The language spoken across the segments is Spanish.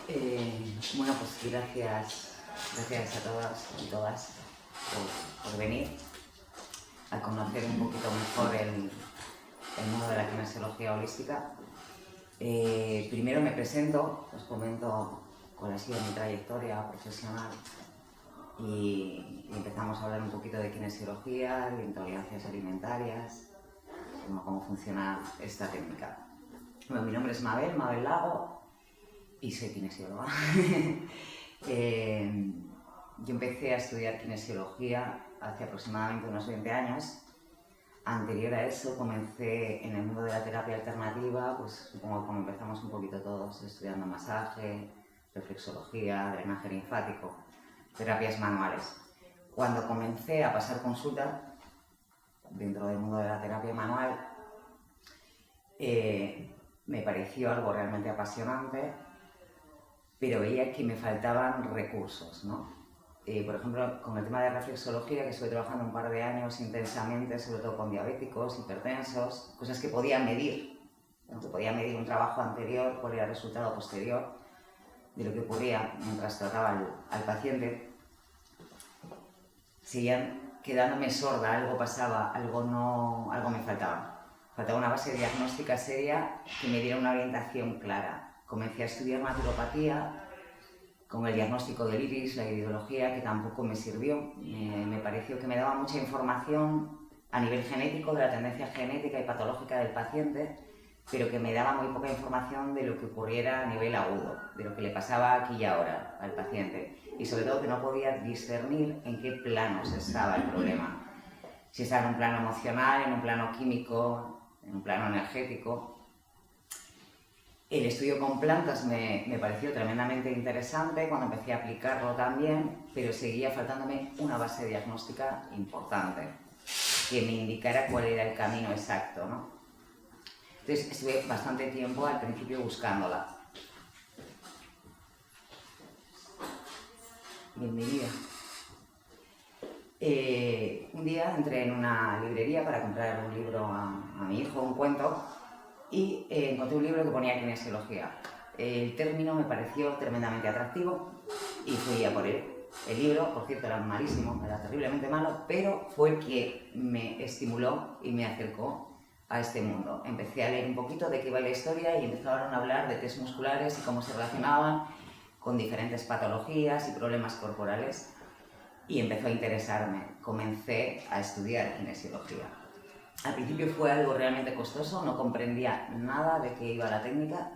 Bueno, pues gracias a todas y todas por venir a conocer un poquito mejor el mundo de la kinesiología holística. Primero me presento, os comento cuál ha sido mi trayectoria profesional y empezamos a hablar un poquito de kinesiología, de intolerancias alimentarias, cómo funciona esta técnica. Bueno, mi nombre es Mabel Lago y soy kinesióloga. Yo empecé a estudiar kinesiología hace aproximadamente unos 20 años. Anterior a eso comencé en el mundo de la terapia alternativa, pues supongo que como empezamos un poquito todos, estudiando masaje, reflexología, drenaje linfático, terapias manuales. Cuando comencé a pasar consulta dentro del mundo de la terapia manual, me pareció algo realmente apasionante, pero veía que me faltaban recursos, ¿no? Por ejemplo, con el tema de reflexología, que estoy trabajando un par de años intensamente, sobre todo con diabéticos, hipertensos, cosas que podía medir, ¿no? Que podía medir un trabajo anterior, cuál era el resultado posterior de lo que ocurría mientras trataba al paciente. Seguían quedándome sorda, algo pasaba, algo me faltaba. Faltaba una base diagnóstica seria que me diera una orientación clara. Comencé a estudiar naturopatía con el diagnóstico del iris, la ideología, que tampoco me sirvió. Me pareció que me daba mucha información a nivel genético, de la tendencia genética y patológica del paciente, pero que me daba muy poca información de lo que ocurriera a nivel agudo, de lo que le pasaba aquí y ahora al paciente. Y sobre todo que no podía discernir en qué planos estaba el problema. Si estaba en un plano emocional, en un plano químico, en un plano energético. El estudio con plantas me pareció tremendamente interesante cuando empecé a aplicarlo también, pero seguía faltándome una base diagnóstica importante que me indicara cuál era el camino exacto, ¿no? Entonces estuve bastante tiempo al principio buscándola. Bienvenida. Un día entré en una librería para comprar un libro a mi hijo, un cuento, y encontré un libro que ponía kinesiología. El término me pareció tremendamente atractivo y fui a por él. El libro, por cierto, era malísimo, era terriblemente malo, pero fue el que me estimuló y me acercó a este mundo. Empecé a leer un poquito de qué iba la historia y empezaron a hablar de test musculares y cómo se relacionaban con diferentes patologías y problemas corporales, y empezó a interesarme. Comencé a estudiar kinesiología. Al principio fue algo realmente costoso, no comprendía nada de qué iba la técnica,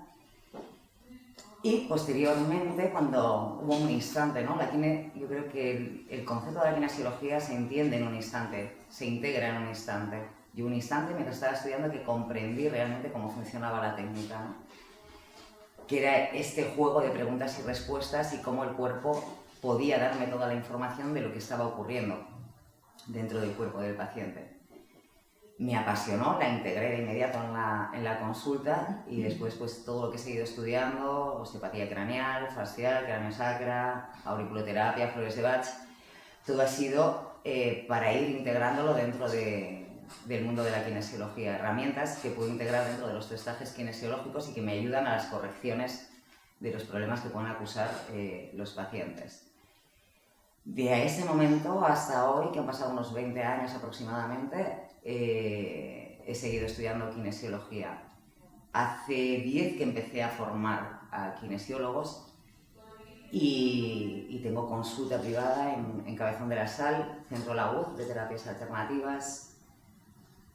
y posteriormente, cuando hubo un instante, ¿no? Yo creo que el concepto de la kinesiología se entiende en un instante, se integra en un instante. Y un instante mientras estaba estudiando que comprendí realmente cómo funcionaba la técnica, ¿no? Que era este juego de preguntas y respuestas y cómo el cuerpo podía darme toda la información de lo que estaba ocurriendo dentro del cuerpo del paciente. Me apasionó, la integré de inmediato en la consulta, y después pues todo lo que he seguido estudiando, osteopatía craneal, facial, craniosacra, auriculoterapia, flores de Bach, todo ha sido para ir integrándolo dentro del mundo de la kinesiología, herramientas que puedo integrar dentro de los testajes kinesiológicos y que me ayudan a las correcciones de los problemas que pueden acusar los pacientes. De ese momento hasta hoy, que han pasado unos 20 años aproximadamente, he seguido estudiando kinesiología. Hace 10 que empecé a formar a kinesiólogos y tengo consulta privada en Cabezón de la Sal, Centro Laúd de terapias alternativas.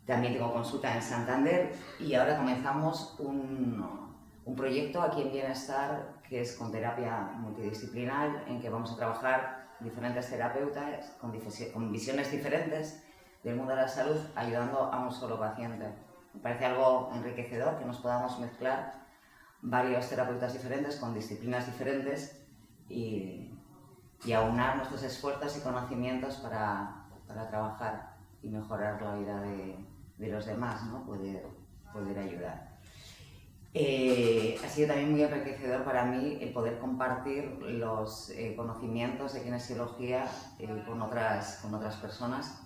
También tengo consulta en Santander, y ahora comenzamos un proyecto aquí en Bienestar que es con terapia multidisciplinar, en que vamos a trabajar diferentes terapeutas con visiones diferentes del mundo de la salud, ayudando a un solo paciente. Me parece algo enriquecedor que nos podamos mezclar varios terapeutas diferentes con disciplinas diferentes y aunar nuestros esfuerzos y conocimientos para trabajar y mejorar la vida de los demás, ¿no? Poder ayudar. Ha sido también muy enriquecedor para mí el poder compartir los conocimientos de kinesiología con otras personas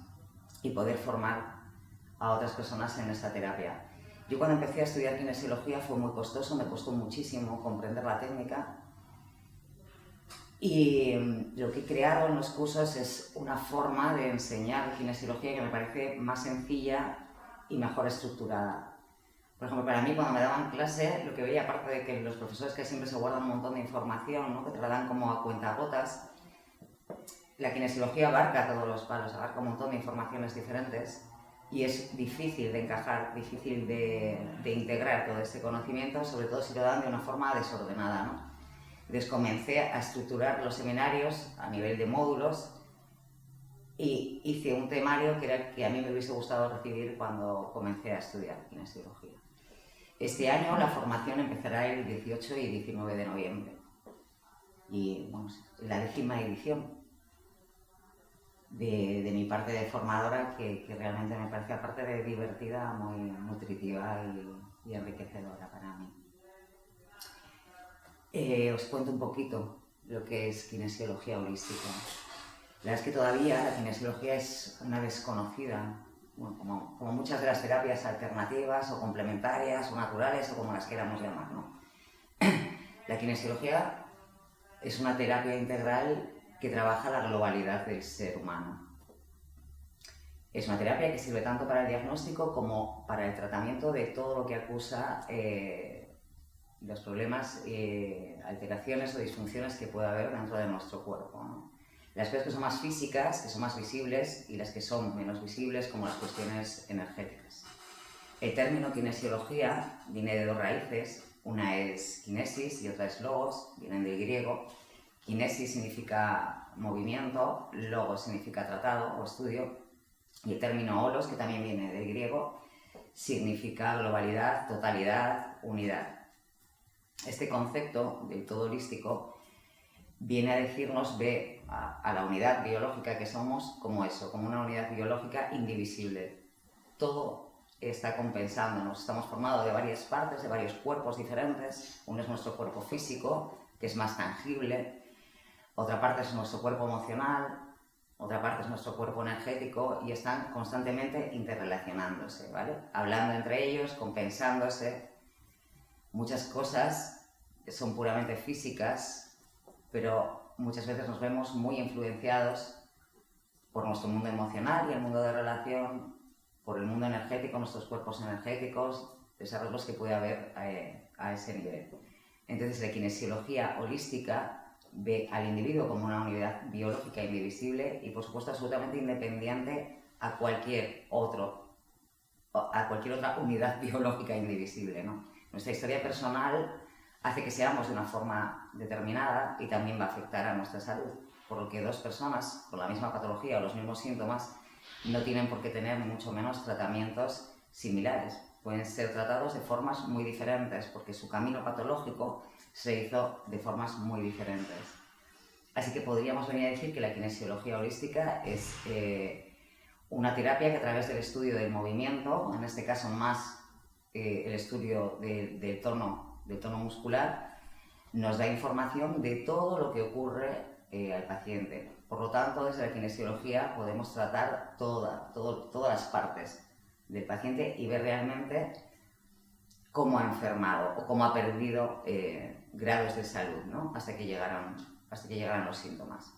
y poder formar a otras personas en esta terapia. Yo cuando empecé a estudiar kinesiología fue muy costoso, me costó muchísimo comprender la técnica, Y lo que he creado en los cursos es una forma de enseñar kinesiología que me parece más sencilla y mejor estructurada. Por ejemplo, para mí cuando me daban clase, lo que veía, aparte de que los profesores que siempre se guardan un montón de información, ¿no?, que te la dan como a cuentagotas, la kinesiología abarca todos los palos, abarca un montón de informaciones diferentes y es difícil de encajar, difícil de integrar todo este conocimiento, sobre todo si lo dan de una forma desordenada, ¿no? Entonces comencé a estructurar los seminarios a nivel de módulos y hice un temario que era el que a mí me hubiese gustado recibir cuando comencé a estudiar kinesiología. Este año la formación empezará el 18 y 19 de noviembre y bueno, la 10ª edición de mi parte de formadora que realmente me parece, aparte de divertida, muy nutritiva y enriquecedora para mí. Os cuento un poquito lo que es kinesiología holística. La verdad es que todavía la kinesiología es una desconocida, bueno, como muchas de las terapias alternativas o complementarias o naturales o como las queramos llamar, ¿no? La kinesiología es una terapia integral que trabaja la globalidad del ser humano. Es una terapia que sirve tanto para el diagnóstico como para el tratamiento de todo lo que acusa los problemas, alteraciones o disfunciones que pueda haber dentro de nuestro cuerpo, ¿no? Las cosas que son más físicas, que son más visibles, y las que son menos visibles, como las cuestiones energéticas. El término kinesiología viene de dos raíces. Una es kinesis y otra es logos, vienen del griego. Kinesis significa movimiento, logos significa tratado o estudio, y el término holos, que también viene del griego, significa globalidad, totalidad, unidad. Este concepto del todo holístico viene a decirnos, ve a la unidad biológica que somos como eso, como una unidad biológica indivisible. Todo está compensándonos, estamos formados de varias partes, de varios cuerpos diferentes. Uno es nuestro cuerpo físico, que es más tangible, otra parte es nuestro cuerpo emocional, otra parte es nuestro cuerpo energético y están constantemente interrelacionándose, ¿vale? Hablando entre ellos, compensándose. Muchas cosas son puramente físicas, pero muchas veces nos vemos muy influenciados por nuestro mundo emocional y el mundo de relación, por el mundo energético, nuestros cuerpos energéticos, desarrollos que puede haber a ese nivel. Entonces la kinesiología holística ve al individuo como una unidad biológica indivisible y por supuesto absolutamente independiente a cualquier otra unidad biológica indivisible, ¿no? Nuestra historia personal hace que seamos de una forma determinada y también va a afectar a nuestra salud, por lo que dos personas con la misma patología o los mismos síntomas no tienen por qué tener mucho menos tratamientos similares. Pueden ser tratados de formas muy diferentes porque su camino patológico se hizo de formas muy diferentes. Así que podríamos venir a decir que la kinesiología holística es una terapia que a través del estudio del movimiento, en este caso más el estudio del tono muscular, nos da información de todo lo que ocurre al paciente. Por lo tanto, desde la kinesiología podemos tratar todas las partes del paciente y ver realmente cómo ha enfermado o cómo ha perdido grados de salud, ¿no? hasta que llegaran los síntomas.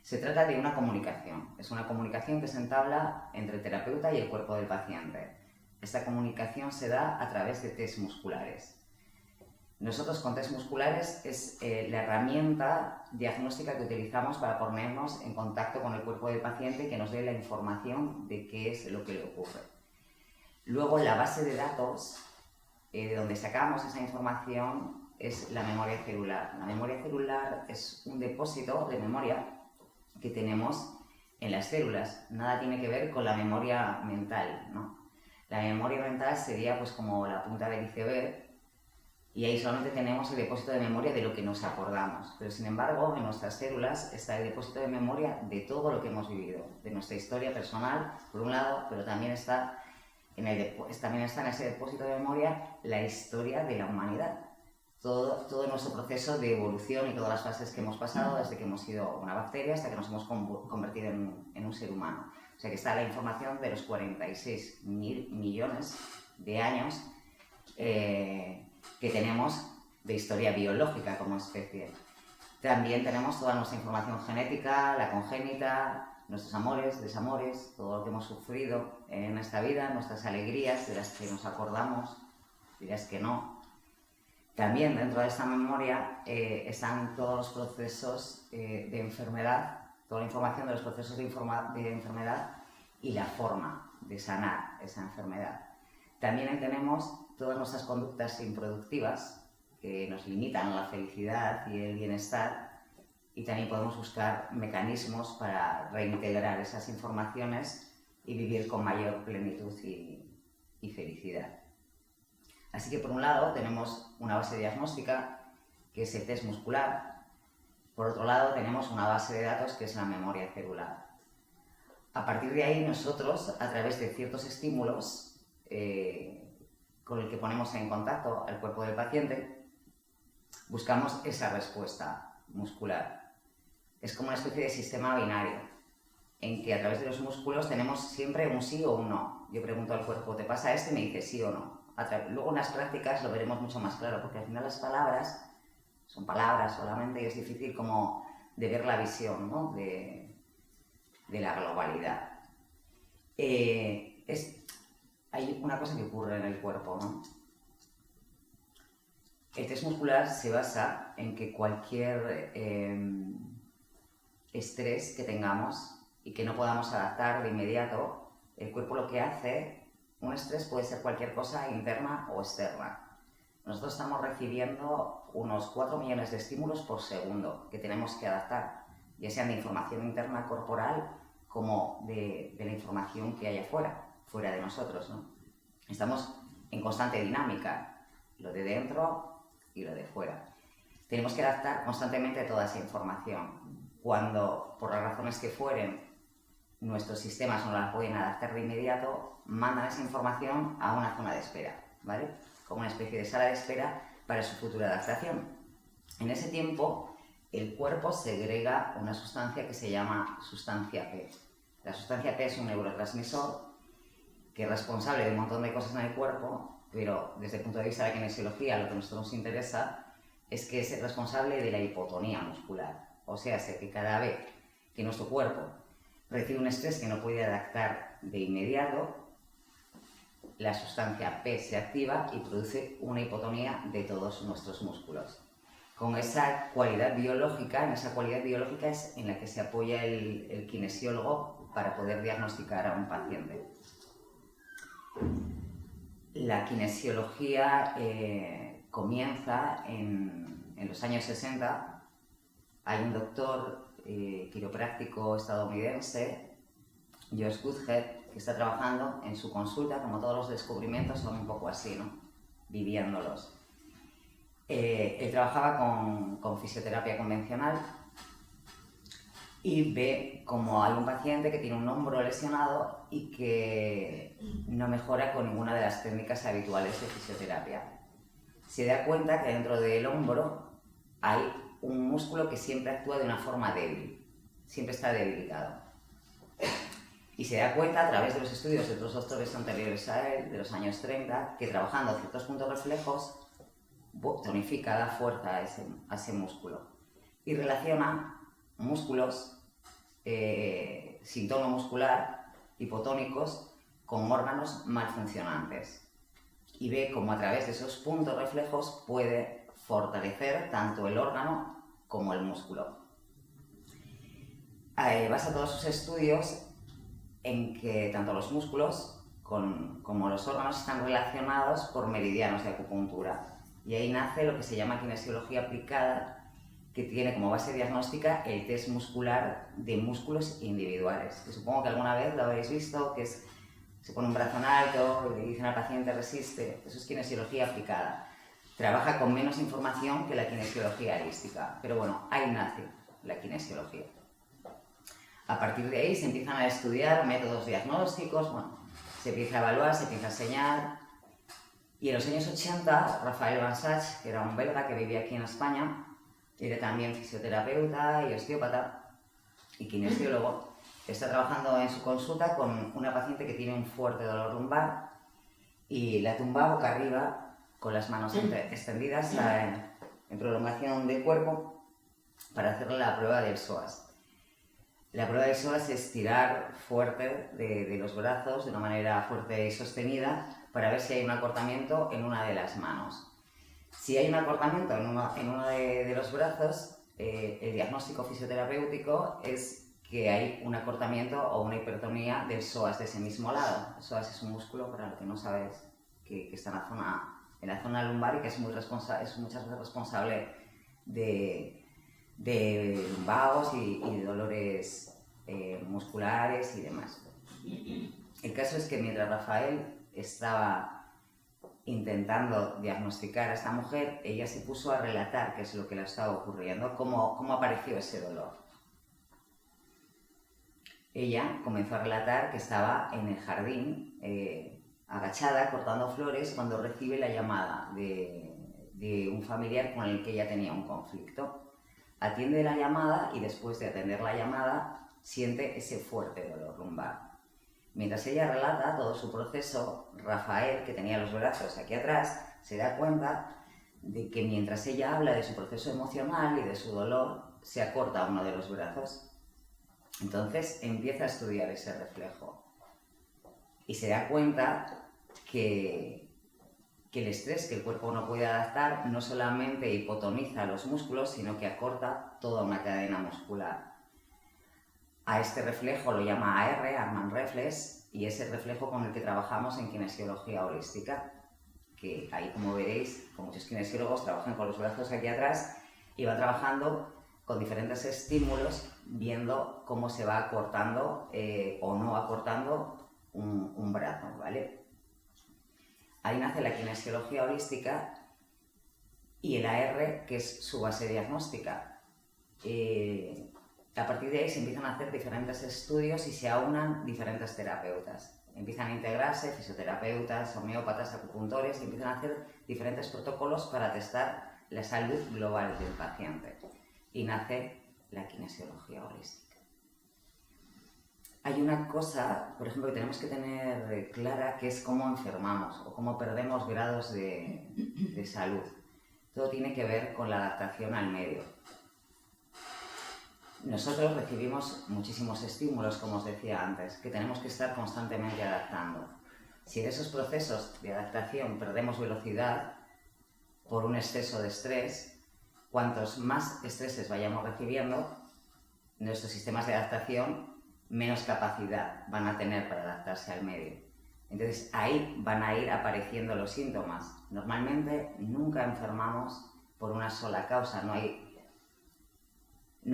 Se trata de una comunicación. Es una comunicación que se entabla entre el terapeuta y el cuerpo del paciente. Esta comunicación se da a través de test musculares. Nosotros con test musculares es la herramienta diagnóstica que utilizamos para ponernos en contacto con el cuerpo del paciente y que nos dé la información de qué es lo que le ocurre. Luego la base de datos de donde sacamos esa información es la memoria celular. La memoria celular es un depósito de memoria que tenemos en las células. Nada tiene que ver con la memoria mental, ¿no? La memoria mental sería pues como la punta del iceberg y ahí solamente tenemos el depósito de memoria de lo que nos acordamos. Pero sin embargo, en nuestras células está el depósito de memoria de todo lo que hemos vivido, de nuestra historia personal, por un lado, pero también está en ese depósito de memoria la historia de la humanidad. Todo nuestro proceso de evolución y todas las fases que hemos pasado desde que hemos sido una bacteria hasta que nos hemos convertido en un ser humano. O sea que está la información de los 46.000 millones de años que tenemos de historia biológica como especie. También tenemos toda nuestra información genética, la congénita, nuestros amores, desamores, todo lo que hemos sufrido en esta vida, nuestras alegrías, de las que nos acordamos, de las que no. También dentro de esta memoria están todos los procesos de enfermedad, toda la información de los procesos de enfermedad y la forma de sanar esa enfermedad. También tenemos todas nuestras conductas improductivas que nos limitan a la felicidad y el bienestar, y también podemos buscar mecanismos para reintegrar esas informaciones y vivir con mayor plenitud y felicidad. Así que por un lado tenemos una base diagnóstica que es el test muscular, por otro lado tenemos una base de datos que es la memoria celular. A partir de ahí nosotros, a través de ciertos estímulos con el que ponemos en contacto al cuerpo del paciente, buscamos esa respuesta muscular. Es como una especie de sistema binario, en que a través de los músculos tenemos siempre un sí o un no. Yo pregunto al cuerpo, ¿te pasa esto? Y me dice sí o no. Luego en las prácticas lo veremos mucho más claro, porque al final las palabras son palabras solamente y es difícil como de ver la visión, ¿no? de la globalidad. Hay una cosa que ocurre en el cuerpo, ¿no? El test muscular se basa en que cualquier estrés que tengamos y que no podamos adaptar de inmediato, el cuerpo lo que hace, un estrés puede ser cualquier cosa interna o externa. Nosotros estamos recibiendo unos 4 millones de estímulos por segundo que tenemos que adaptar, ya sean de información interna corporal como de la información que hay afuera, fuera de nosotros, ¿no? Estamos en constante dinámica, lo de dentro y lo de fuera. Tenemos que adaptar constantemente toda esa información. Cuando, por las razones que fueren, nuestros sistemas no la pueden adaptar de inmediato, mandan esa información a una zona de espera, ¿vale? Como una especie de sala de espera para su futura adaptación. En ese tiempo, el cuerpo segrega una sustancia que se llama sustancia P. La sustancia P es un neurotransmisor que es responsable de un montón de cosas en el cuerpo, pero desde el punto de vista de la kinesiología lo que a nosotros nos interesa es que es responsable de la hipotonía muscular. O sea, que cada vez que nuestro cuerpo recibe un estrés que no puede adaptar de inmediato, la sustancia P se activa y produce una hipotonía de todos nuestros músculos. Con esa cualidad biológica, en esa cualidad biológica es en la que se apoya el kinesiólogo para poder diagnosticar a un paciente. La kinesiología comienza en los años 60. Hay un doctor quiropráctico estadounidense, Josh Goodhead, que está trabajando en su consulta, como todos los descubrimientos son un poco así, ¿no? Viviéndolos. Él trabajaba con fisioterapia convencional y ve como hay un paciente que tiene un hombro lesionado y que no mejora con ninguna de las técnicas habituales de fisioterapia. Se da cuenta que dentro del hombro hay un músculo que siempre actúa de una forma débil, siempre está debilitado. Y se da cuenta a través de los estudios de otros doctores anteriores a él, de los años 30, que trabajando ciertos puntos reflejos tonifica, da fuerza a ese músculo. Y relaciona músculos sin tono muscular, hipotónicos, con órganos malfuncionantes. Y ve cómo a través de esos puntos reflejos puede fortalecer tanto el órgano como el músculo. Basa todos sus estudios en que tanto los músculos como los órganos están relacionados por meridianos de acupuntura. Y ahí nace lo que se llama kinesiología aplicada, que tiene como base diagnóstica el test muscular de músculos individuales. Que supongo que alguna vez lo habéis visto, que se pone un brazo en alto y le dicen al paciente resiste. Eso es kinesiología aplicada. Trabaja con menos información que la kinesiología holística, pero bueno, ahí nace la kinesiología. A partir de ahí se empiezan a estudiar métodos diagnósticos, bueno, se empieza a evaluar, se empieza a enseñar. Y en los años 80, Rafael Van Sach, que era un belga que vivía aquí en España, era también fisioterapeuta y osteópata y kinesiólogo, está trabajando en su consulta con una paciente que tiene un fuerte dolor lumbar y la tumba boca arriba con las manos extendidas en prolongación del cuerpo para hacerle la prueba del psoas. La prueba del psoas es tirar fuerte de los brazos de una manera fuerte y sostenida para ver si hay un acortamiento en una de las manos. Si hay un acortamiento en uno de los brazos, el diagnóstico fisioterapéutico es que hay un acortamiento o una hipertonía del psoas de ese mismo lado. El psoas es un músculo, para lo que no sabes, que está en la zona lumbar y que es muchas veces responsable de lumbagos y de dolores musculares y demás. El caso es que mientras Rafael estaba intentando diagnosticar a esta mujer, ella se puso a relatar qué es lo que le estaba ocurriendo, cómo apareció ese dolor. Ella comenzó a relatar que estaba en el jardín, agachada, cortando flores, cuando recibe la llamada de un familiar con el que ella tenía un conflicto. Atiende la llamada y después de atender la llamada siente ese fuerte dolor lumbar. Mientras ella relata todo su proceso, Rafael, que tenía los brazos aquí atrás, se da cuenta de que mientras ella habla de su proceso emocional y de su dolor, se acorta uno de los brazos. Entonces empieza a estudiar ese reflejo y se da cuenta que el estrés que el cuerpo no puede adaptar no solamente hipotoniza los músculos, sino que acorta toda una cadena muscular. A este reflejo lo llama AR, Armand Reflex, y es el reflejo con el que trabajamos en kinesiología holística, que ahí, como veréis, con muchos kinesiólogos trabajan con los brazos aquí atrás y van trabajando con diferentes estímulos, viendo cómo se va acortando o no acortando un brazo, ¿vale? Ahí nace la kinesiología holística y el AR, que es su base diagnóstica. A partir de ahí se empiezan a hacer diferentes estudios y se aunan diferentes terapeutas. Empiezan a integrarse fisioterapeutas, homeópatas, acupuntores y empiezan a hacer diferentes protocolos para testar la salud global del paciente. Y nace la kinesiología holística. Hay una cosa, por ejemplo, que tenemos que tener clara, que es cómo enfermamos o cómo perdemos grados de salud. Todo tiene que ver con la adaptación al medio. Nosotros recibimos muchísimos estímulos, como os decía antes, que tenemos que estar constantemente adaptando. Si en esos procesos de adaptación perdemos velocidad por un exceso de estrés, cuantos más estreses vayamos recibiendo, nuestros sistemas de adaptación menos capacidad van a tener para adaptarse al medio. Entonces ahí van a ir apareciendo los síntomas. Normalmente nunca enfermamos por una sola causa, no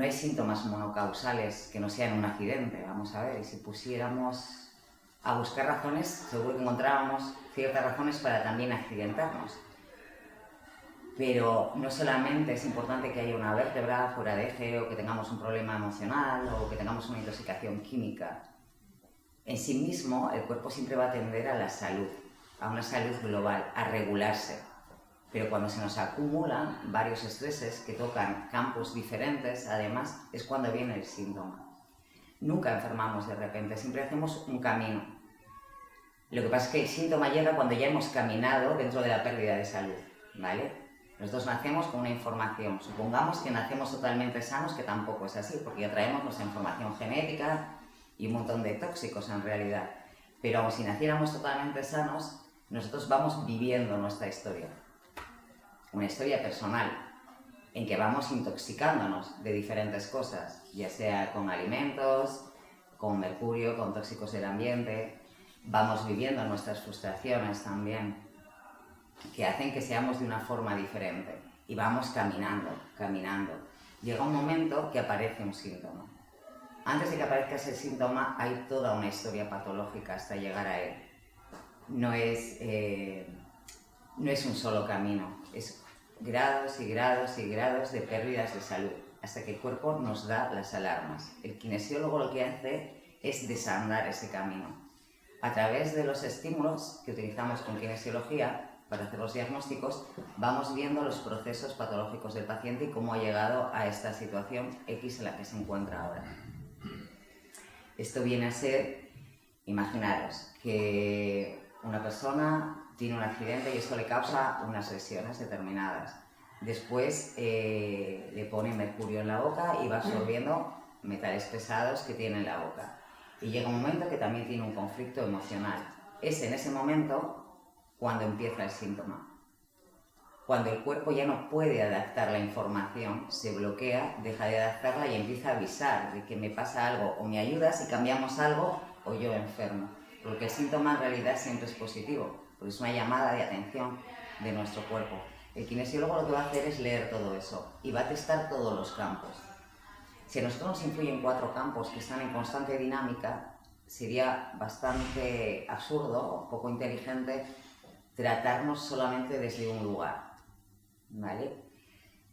hay síntomas monocausales que no sean un accidente. Vamos a ver, y si pusiéramos a buscar razones, seguro que encontrábamos ciertas razones para también accidentarnos. Pero no solamente es importante que haya una vértebra fuera de eje o que tengamos un problema emocional o que tengamos una intoxicación química. En sí mismo, el cuerpo siempre va a tender a la salud, a una salud global, a regularse. Pero cuando se nos acumulan varios estreses que tocan campos diferentes, además, es cuando viene el síntoma. Nunca enfermamos de repente, siempre hacemos un camino. Lo que pasa es que el síntoma llega cuando ya hemos caminado dentro de la pérdida de salud, ¿vale? Nosotros nacemos con una información. Supongamos que nacemos totalmente sanos, que tampoco es así, porque ya traemos nuestra información genética y un montón de tóxicos en realidad. Pero aun si naciéramos totalmente sanos, nosotros vamos viviendo nuestra historia. Una historia personal, en que vamos intoxicándonos de diferentes cosas, ya sea con alimentos, con mercurio, con tóxicos del ambiente. Vamos viviendo nuestras frustraciones también, que hacen que seamos de una forma diferente. Y vamos caminando. Llega un momento que aparece un síntoma. Antes de que aparezca ese síntoma, hay toda una historia patológica hasta llegar a él. No es un solo camino, es grados y grados y grados de pérdidas de salud, hasta que el cuerpo nos da las alarmas. El kinesiólogo lo que hace es desandar ese camino. A través de los estímulos que utilizamos con kinesiología para hacer los diagnósticos, vamos viendo los procesos patológicos del paciente y cómo ha llegado a esta situación X en la que se encuentra ahora. Esto viene a ser, imaginaros, que una persona tiene un accidente y esto le causa unas lesiones determinadas. Después le pone mercurio en la boca y va absorbiendo metales pesados que tiene en la boca. Y llega un momento que también tiene un conflicto emocional. Es en ese momento cuando empieza el síntoma. Cuando el cuerpo ya no puede adaptar la información, se bloquea, deja de adaptarla y empieza a avisar de que me pasa algo, o me ayudas y cambiamos algo, o yo enfermo. Porque el síntoma en realidad siempre es positivo, porque es una llamada de atención de nuestro cuerpo. El kinesiólogo lo que va a hacer es leer todo eso y va a testar todos los campos. Si a nosotros nos influyen 4 campos que están en constante dinámica, sería bastante absurdo, poco inteligente, tratarnos solamente desde un lugar. ¿Vale?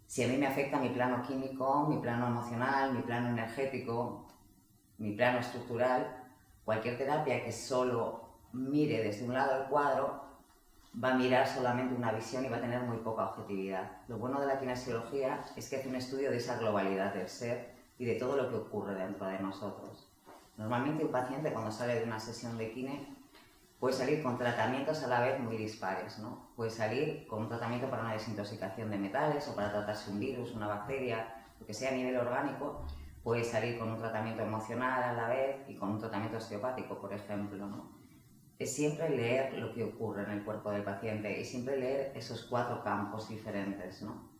Si a mí me afecta mi plano químico, mi plano emocional, mi plano energético, mi plano estructural, cualquier terapia que solo mire desde un lado el cuadro va a mirar solamente una visión y va a tener muy poca objetividad. Lo bueno de la kinesiología es que hace un estudio de esa globalidad del ser y de todo lo que ocurre dentro de nosotros. Normalmente un paciente cuando sale de una sesión de kine puede salir con tratamientos a la vez muy dispares, ¿no? Puede salir con un tratamiento para una desintoxicación de metales o para tratarse un virus, una bacteria, lo que sea a nivel orgánico. Puede salir con un tratamiento emocional a la vez y con un tratamiento osteopático, por ejemplo, ¿no? Es siempre leer lo que ocurre en el cuerpo del paciente y siempre leer esos 4 campos diferentes, ¿no?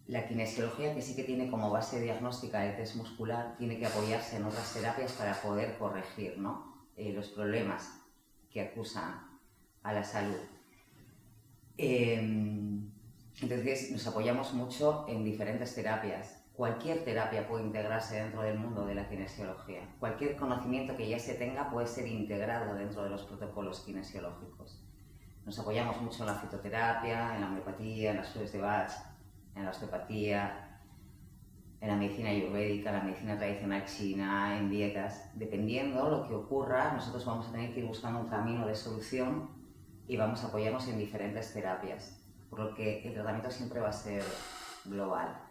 La kinesiología, que sí que tiene como base diagnóstica el test muscular, tiene que apoyarse en otras terapias para poder corregir, ¿no? Los problemas que acusan a la salud. Entonces nos apoyamos mucho en diferentes terapias. Cualquier terapia puede integrarse dentro del mundo de la kinesiología. Cualquier conocimiento que ya se tenga puede ser integrado dentro de los protocolos kinesiológicos. Nos apoyamos mucho en la fitoterapia, en la homeopatía, en las flores de Bach, en la osteopatía, en la medicina ayurvédica, en la medicina tradicional china, en dietas. Dependiendo lo que ocurra, nosotros vamos a tener que ir buscando un camino de solución y vamos a apoyarnos en diferentes terapias, por lo que el tratamiento siempre va a ser global.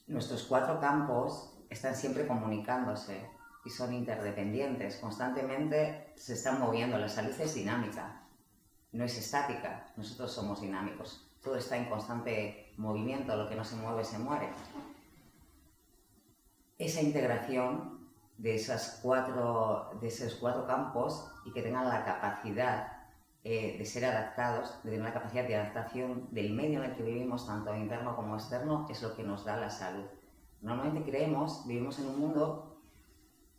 Nuestros 4 campos están siempre comunicándose y son interdependientes, constantemente se están moviendo. La salud es dinámica, no es estática, nosotros somos dinámicos, todo está en constante movimiento, lo que no se mueve se muere. Esa integración de esos 4 campos y que tengan la capacidad de ser adaptados, de tener la capacidad de adaptación del medio en el que vivimos, tanto interno como externo, es lo que nos da la salud. Normalmente vivimos en un mundo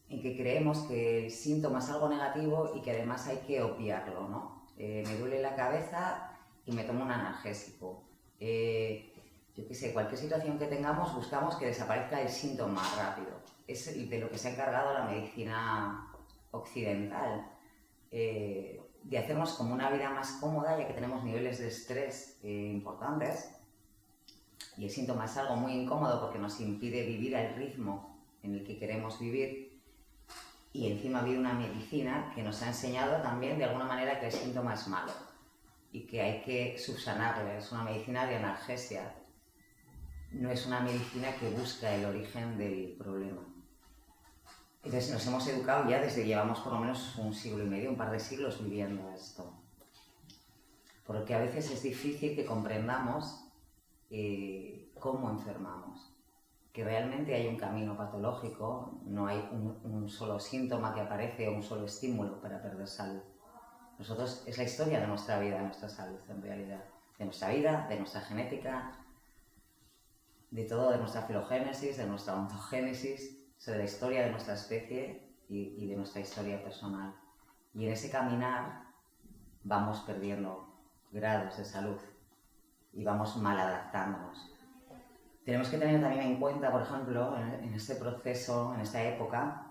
en que creemos que el síntoma es algo negativo y que además hay que obviarlo, ¿no? Me duele la cabeza y me tomo un analgésico. Yo qué sé, cualquier situación que tengamos buscamos que desaparezca el síntoma rápido. Es de lo que se ha encargado la medicina occidental, de hacernos como una vida más cómoda, ya que tenemos niveles de estrés importantes y el síntoma es algo muy incómodo porque nos impide vivir al ritmo en el que queremos vivir, y encima ha habido una medicina que nos ha enseñado también de alguna manera que el síntoma es malo y que hay que subsanarle. Es una medicina de analgesia, no es una medicina que busca el origen del problema. Entonces nos hemos educado ya desde que llevamos por lo menos un siglo y medio, un par de siglos viviendo esto. Porque a veces es difícil que comprendamos cómo enfermamos, que realmente hay un camino patológico, no hay un solo síntoma que aparece o un solo estímulo para perder salud. Nosotros, es la historia de nuestra vida, de nuestra salud en realidad, de nuestra vida, de nuestra genética, de todo, de nuestra filogénesis, de nuestra ontogénesis, de la historia de nuestra especie y de nuestra historia personal. Y en ese caminar vamos perdiendo grados de salud y vamos mal adaptándonos. Tenemos que tener también en cuenta, por ejemplo, en este proceso, en esta época,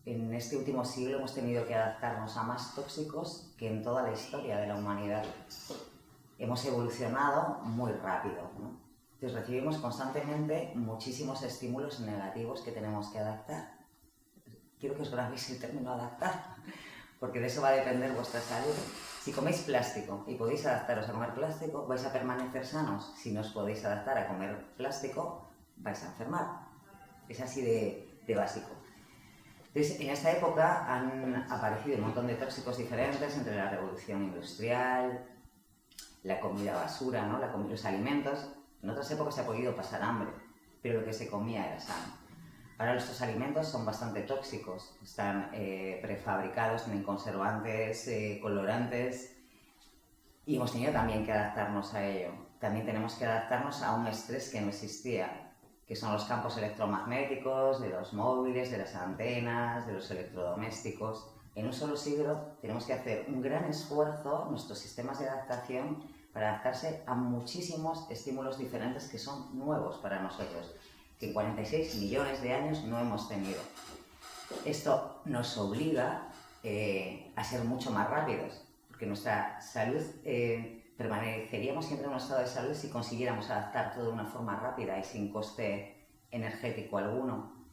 en este último siglo hemos tenido que adaptarnos a más tóxicos que en toda la historia de la humanidad. Hemos evolucionado muy rápido, ¿no? Entonces recibimos constantemente muchísimos estímulos negativos que tenemos que adaptar. Quiero que os grabéis el término adaptar, porque de eso va a depender vuestra salud. Si coméis plástico y podéis adaptaros a comer plástico, vais a permanecer sanos. Si no os podéis adaptar a comer plástico, vais a enfermar. Es así de básico. Entonces, en esta época han aparecido un montón de tóxicos diferentes entre la revolución industrial, la comida basura, ¿no? Los alimentos. En otras épocas se ha podido pasar hambre, pero lo que se comía era sano. Ahora estos alimentos son bastante tóxicos, están prefabricados, tienen conservantes, colorantes, y hemos tenido también que adaptarnos a ello. También tenemos que adaptarnos a un estrés que no existía, que son los campos electromagnéticos, de los móviles, de las antenas, de los electrodomésticos. En un solo siglo tenemos que hacer un gran esfuerzo, nuestros sistemas de adaptación, para adaptarse a muchísimos estímulos diferentes que son nuevos para nosotros, que en 46 millones de años no hemos tenido. Esto nos obliga a ser mucho más rápidos, porque nuestra salud, permaneceríamos siempre en un estado de salud si consiguiéramos adaptar todo de una forma rápida y sin coste energético alguno.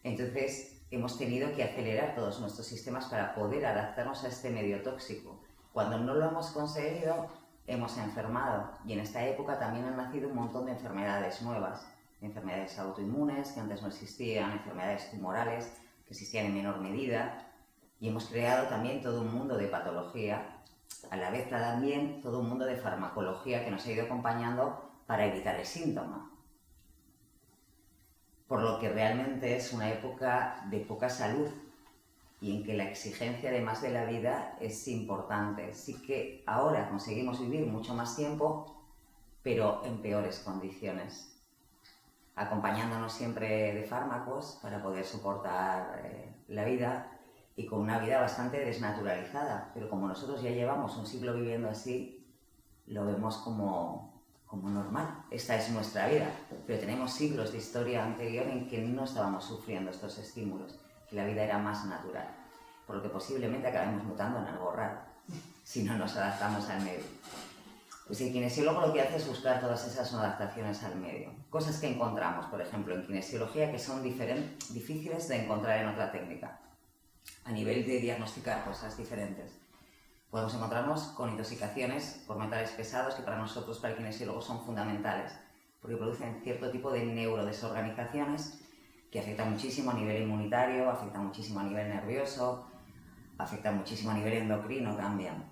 Entonces, hemos tenido que acelerar todos nuestros sistemas para poder adaptarnos a este medio tóxico. Cuando no lo hemos conseguido, hemos enfermado, y en esta época también han nacido un montón de enfermedades nuevas, enfermedades autoinmunes que antes no existían, enfermedades tumorales que existían en menor medida, y hemos creado también todo un mundo de patología, a la vez también todo un mundo de farmacología que nos ha ido acompañando para evitar el síntoma. Por lo que realmente es una época de poca salud y en que la exigencia además de la vida es importante. Sí que ahora conseguimos vivir mucho más tiempo, pero en peores condiciones, acompañándonos siempre de fármacos para poder soportar la vida y con una vida bastante desnaturalizada. Pero como nosotros ya llevamos un siglo viviendo así, lo vemos como normal. Esta es nuestra vida, pero tenemos siglos de historia anterior en que no estábamos sufriendo estos estímulos, que la vida era más natural, por lo que posiblemente acabemos mutando en algo raro, si no nos adaptamos al medio. Pues el kinesiólogo lo que hace es buscar todas esas adaptaciones al medio. Cosas que encontramos, por ejemplo, en kinesiología que son difíciles de encontrar en otra técnica, a nivel de diagnosticar cosas diferentes. Podemos encontrarnos con intoxicaciones por metales pesados que para nosotros, para el kinesiólogo, son fundamentales, porque producen cierto tipo de neurodesorganizaciones que afectan muchísimo a nivel inmunitario, afectan muchísimo a nivel nervioso, afectan muchísimo a nivel endocrino también.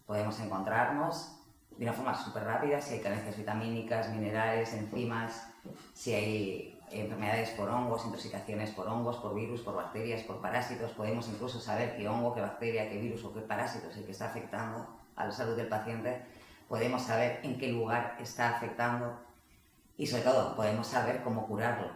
Podemos encontrarnos de una forma súper rápida si hay carencias vitamínicas, minerales, enzimas, si hay enfermedades por hongos, intoxicaciones por hongos, por virus, por bacterias, por parásitos. Podemos incluso saber qué hongo, qué bacteria, qué virus o qué parásito es el que está afectando a la salud del paciente. Podemos saber en qué lugar está afectando y, sobre todo, podemos saber cómo curarlo.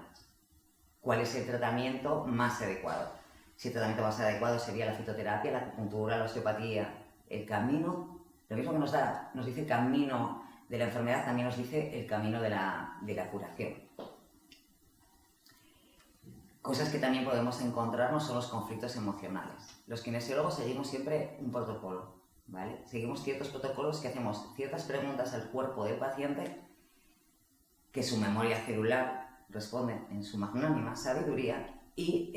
¿Cuál es el tratamiento más adecuado? Si el tratamiento más adecuado sería la fitoterapia, la acupuntura, la osteopatía. El camino, lo mismo que nos dice el camino de la enfermedad, también nos dice el camino de la curación. Cosas que también podemos encontrarnos son los conflictos emocionales. Los kinesiólogos seguimos siempre un protocolo, ¿vale? Seguimos ciertos protocolos que hacemos ciertas preguntas al cuerpo del paciente que su memoria celular responde en su magnánima sabiduría y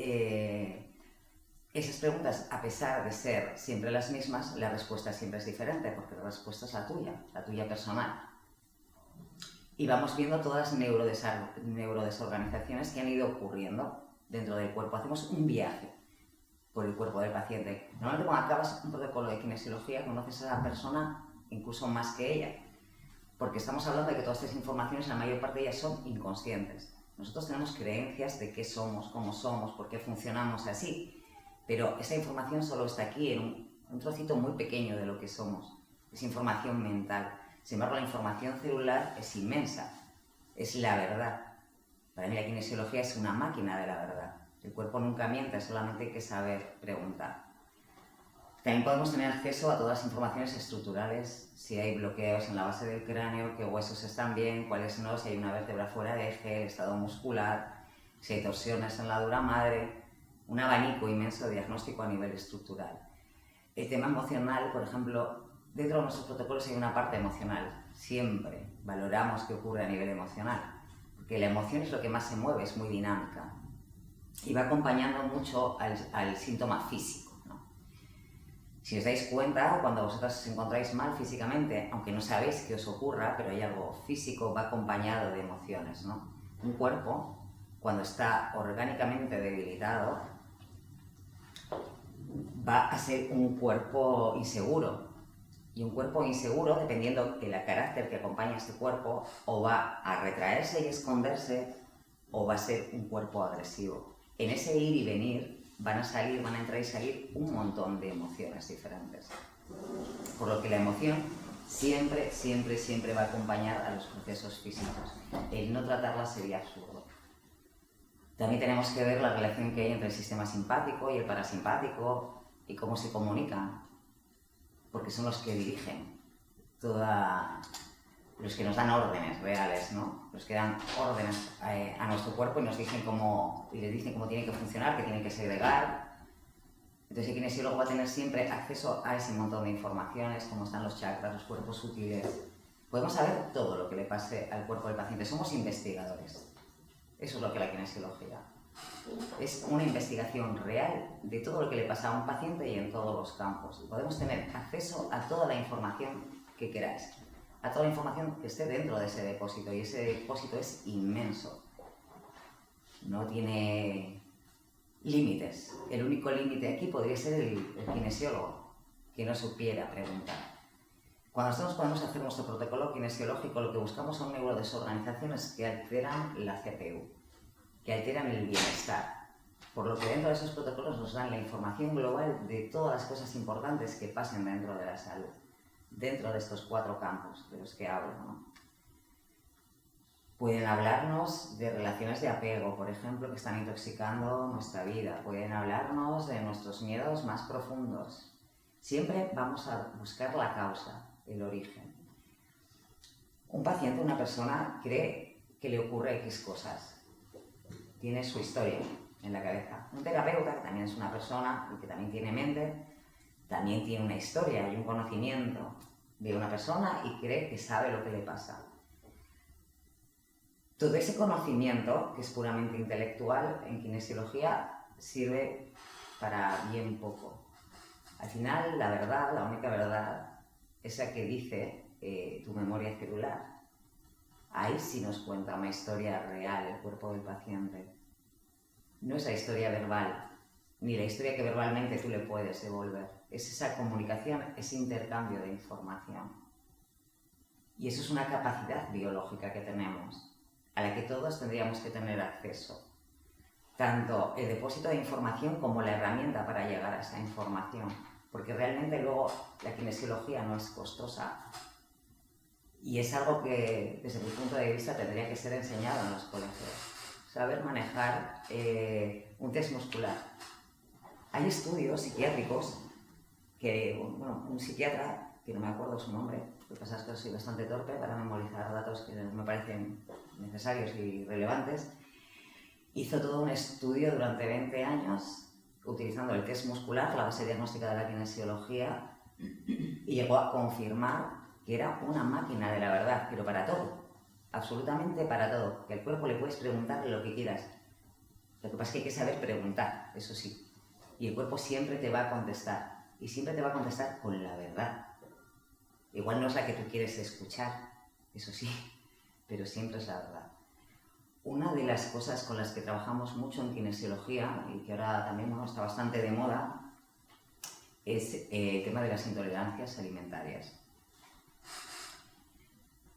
esas preguntas, a pesar de ser siempre las mismas, la respuesta siempre es diferente porque la respuesta es la tuya personal. Y vamos viendo todas las neurodesorganizaciones que han ido ocurriendo dentro del cuerpo. Hacemos un viaje por el cuerpo del paciente. Normalmente cuando acabas un protocolo de kinesiología conoces a la persona incluso más que ella, porque estamos hablando de que todas estas informaciones, la mayor parte de ellas son inconscientes. Nosotros tenemos creencias de qué somos, cómo somos, por qué funcionamos así, pero esa información solo está aquí en un trocito muy pequeño de lo que somos. Es información mental. Sin embargo, la información celular es inmensa, es la verdad. Para mí la kinesiología es una máquina de la verdad. El cuerpo nunca miente, solamente hay que saber preguntar. También podemos tener acceso a todas las informaciones estructurales, si hay bloqueos en la base del cráneo, qué huesos están bien, cuáles no, si hay una vértebra fuera de eje, el estado muscular, si hay torsiones en la dura madre, un abanico inmenso de diagnóstico a nivel estructural. El tema emocional, por ejemplo, dentro de nuestros protocolos hay una parte emocional. Siempre valoramos qué ocurre a nivel emocional, porque la emoción es lo que más se mueve, es muy dinámica y va acompañando mucho al síntoma físico, ¿no? Si os dais cuenta, cuando vosotros os encontráis mal físicamente, aunque no sabéis qué os ocurra, pero hay algo físico, va acompañado de emociones, ¿no? Un cuerpo, cuando está orgánicamente debilitado, va a ser un cuerpo inseguro. Y un cuerpo inseguro, dependiendo del carácter que acompaña a este cuerpo, o va a retraerse y esconderse, o va a ser un cuerpo agresivo. En ese ir y venir van a entrar y salir un montón de emociones diferentes. Por lo que la emoción siempre va a acompañar a los procesos físicos. El no tratarla sería absurdo. También tenemos que ver la relación que hay entre el sistema simpático y el parasimpático y cómo se comunican, porque son los que dirigen los que nos dan órdenes reales, ¿no? Los que dan órdenes a nuestro cuerpo y nos dicen y les dicen cómo tiene que funcionar, que tiene que segregar. Entonces el kinesiólogo va a tener siempre acceso a ese montón de informaciones, cómo están los chakras, los cuerpos sutiles. Podemos saber todo lo que le pase al cuerpo del paciente, somos investigadores. Eso es lo que la kinesiología es, una investigación real de todo lo que le pasa a un paciente y en todos los campos. Y podemos tener acceso a toda la información que queráis, a toda la información que esté dentro de ese depósito, y ese depósito es inmenso. No tiene límites. El único límite aquí podría ser el kinesiólogo, que no supiera preguntar. Cuando nosotros podemos hacer nuestro protocolo kinesiológico, lo que buscamos son neurodesorganizaciones que alteran la CPU, que alteran el bienestar. Por lo que dentro de esos protocolos nos dan la información global de todas las cosas importantes que pasen dentro de la salud, dentro de estos 4 campos de los que hablo, ¿no? Pueden hablarnos de relaciones de apego, por ejemplo, que están intoxicando nuestra vida. Pueden hablarnos de nuestros miedos más profundos. Siempre vamos a buscar la causa, el origen. Un paciente, una persona, cree que le ocurre X cosas. Tiene su historia en la cabeza. Un terapeuta, que también es una persona y que también tiene mente, también tiene una historia y un conocimiento de una persona y cree que sabe lo que le pasa. Todo ese conocimiento, que es puramente intelectual, en kinesiología sirve para bien poco. Al final, la verdad, la única verdad, es la que dice tu memoria celular. Ahí sí nos cuenta una historia real el cuerpo del paciente. No es la historia verbal, ni la historia que verbalmente tú le puedes devolver. Es esa comunicación, ese intercambio de información. Y eso es una capacidad biológica que tenemos, a la que todos tendríamos que tener acceso. Tanto el depósito de información como la herramienta para llegar a esa información. Porque realmente luego la kinesiología no es costosa. Y es algo que, desde mi punto de vista, tendría que ser enseñado en los colegios. Saber manejar un test muscular. Hay estudios psiquiátricos que, un psiquiatra, que no me acuerdo su nombre, lo que pasa es que soy bastante torpe para memorizar datos que me parecen necesarios y relevantes, hizo todo un estudio durante 20 años utilizando el test muscular, la base diagnóstica de la kinesiología, y llegó a confirmar que era una máquina de la verdad, pero para todo, absolutamente para todo, que al cuerpo le puedes preguntar lo que quieras. Lo que pasa es que hay que saber preguntar, eso sí, y el cuerpo siempre te va a contestar, y siempre te va a contestar con la verdad. Igual no es la que tú quieres escuchar, eso sí, pero siempre es la verdad. Una de las cosas con las que trabajamos mucho en kinesiología, y que ahora también está bastante de moda, es el tema de las intolerancias alimentarias.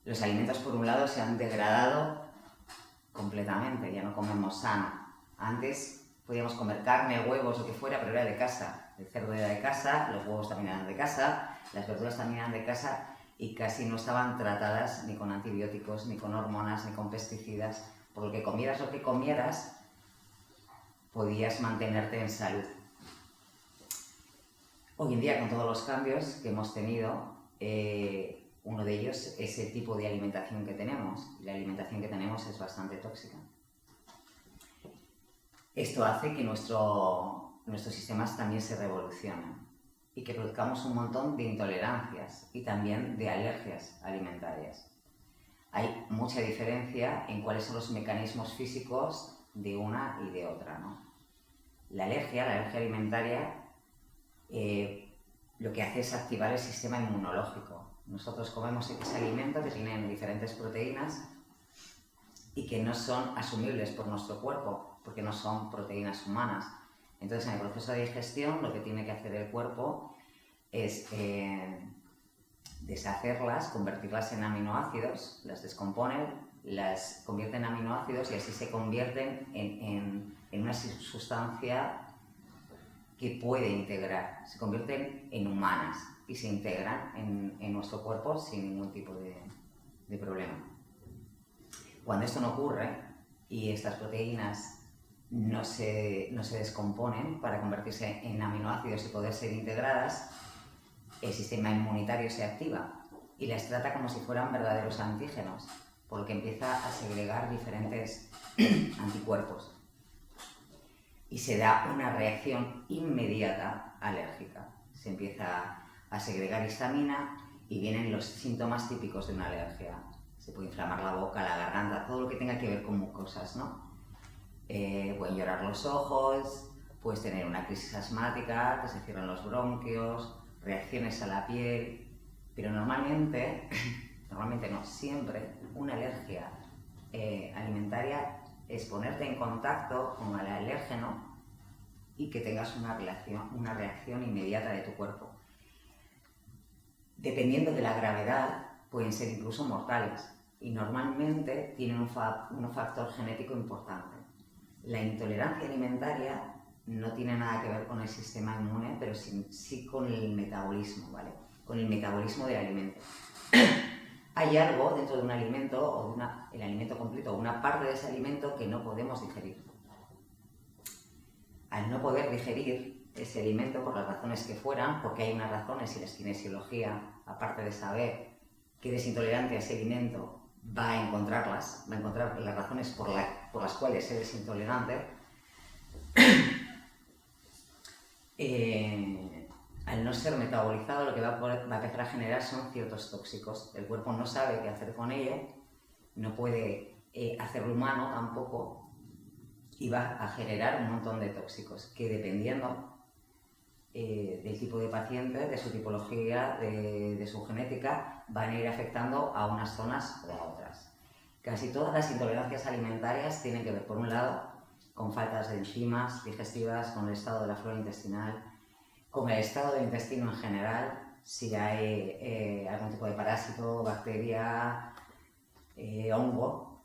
Los alimentos, por un lado, se han degradado completamente, ya no comemos sano. Antes podíamos comer carne, huevos, lo que fuera, pero era de casa. El cerdo era de casa, los huevos también eran de casa, las verduras también eran de casa y casi no estaban tratadas ni con antibióticos, ni con hormonas, ni con pesticidas. Por lo que comieras, podías mantenerte en salud. Hoy en día, con todos los cambios que hemos tenido, uno de ellos es el tipo de alimentación que tenemos. La alimentación que tenemos es bastante tóxica. Esto hace que nuestros sistemas también se revolucionen y que produzcamos un montón de intolerancias y también de alergias alimentarias. Hay mucha diferencia en cuáles son los mecanismos físicos de una y de otra, ¿no? La alergia alimentaria, lo que hace es activar el sistema inmunológico. Nosotros comemos X alimentos que tienen diferentes proteínas y que no son asumibles por nuestro cuerpo, porque no son proteínas humanas. Entonces, en el proceso de digestión, lo que tiene que hacer el cuerpo es deshacerlas, convertirlas en aminoácidos, las descomponen, las convierten en aminoácidos y así se convierten en una sustancia que puede integrar, se convierten en humanas y se integran en nuestro cuerpo sin ningún tipo de problema. Cuando esto no ocurre y estas proteínas no se descomponen para convertirse en aminoácidos y poder ser integradas, el sistema inmunitario se activa y las trata como si fueran verdaderos antígenos, por lo que empieza a segregar diferentes anticuerpos y se da una reacción inmediata alérgica. Se empieza a segregar histamina y vienen los síntomas típicos de una alergia. Se puede inflamar la boca, la garganta, todo lo que tenga que ver con mucosas, ¿no? Pueden llorar los ojos, puedes tener una crisis asmática, que se cierran los bronquios, reacciones a la piel, pero normalmente no, siempre una alergia alimentaria es ponerte en contacto con el alérgeno y que tengas una reacción inmediata de tu cuerpo. Dependiendo de la gravedad, pueden ser incluso mortales y normalmente tienen un factor genético importante. La intolerancia alimentaria no tiene nada que ver con el sistema inmune, pero sí con el metabolismo, ¿vale? Con el metabolismo del alimento. Hay algo dentro de un alimento, o el alimento completo, o una parte de ese alimento que no podemos digerir. Al no poder digerir ese alimento, por las razones que fueran, porque hay unas razones y la kinesiología, aparte de saber que eres intolerante a ese alimento, va a encontrar las razones por las cuales eres intolerante, al no ser metabolizado, lo que va a empezar a generar son ciertos tóxicos. El cuerpo no sabe qué hacer con ello, no puede hacerlo humano tampoco, y va a generar un montón de tóxicos que, dependiendo del tipo de paciente, de su tipología, de su genética, van a ir afectando a unas zonas o a otras. Casi todas las intolerancias alimentarias tienen que ver, por un lado, con faltas de enzimas digestivas, con el estado de la flora intestinal, con el estado del intestino en general, si hay algún tipo de parásito, bacteria, hongo,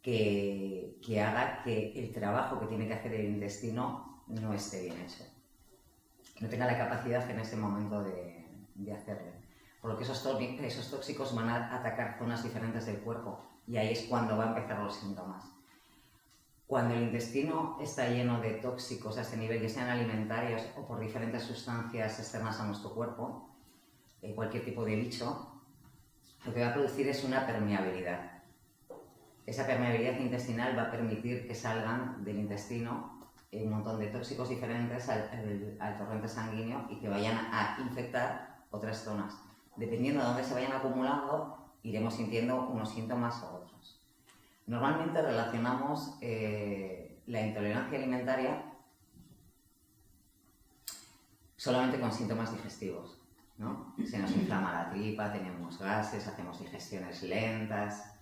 que haga que el trabajo que tiene que hacer el intestino no esté bien hecho, no tenga la capacidad en ese momento de hacerlo. Por lo que esos tóxicos van a atacar zonas diferentes del cuerpo y ahí es cuando van a empezar los síntomas. Cuando el intestino está lleno de tóxicos a este nivel, ya sean alimentarios o por diferentes sustancias externas a nuestro cuerpo, cualquier tipo de bicho, lo que va a producir es una permeabilidad. Esa permeabilidad intestinal va a permitir que salgan del intestino un montón de tóxicos diferentes al torrente sanguíneo y que vayan a infectar otras zonas. Dependiendo de dónde se vayan acumulando, iremos sintiendo unos síntomas u otros. Normalmente relacionamos la intolerancia alimentaria solamente con síntomas digestivos, ¿no? Se nos inflama la tripa, tenemos gases, hacemos digestiones lentas,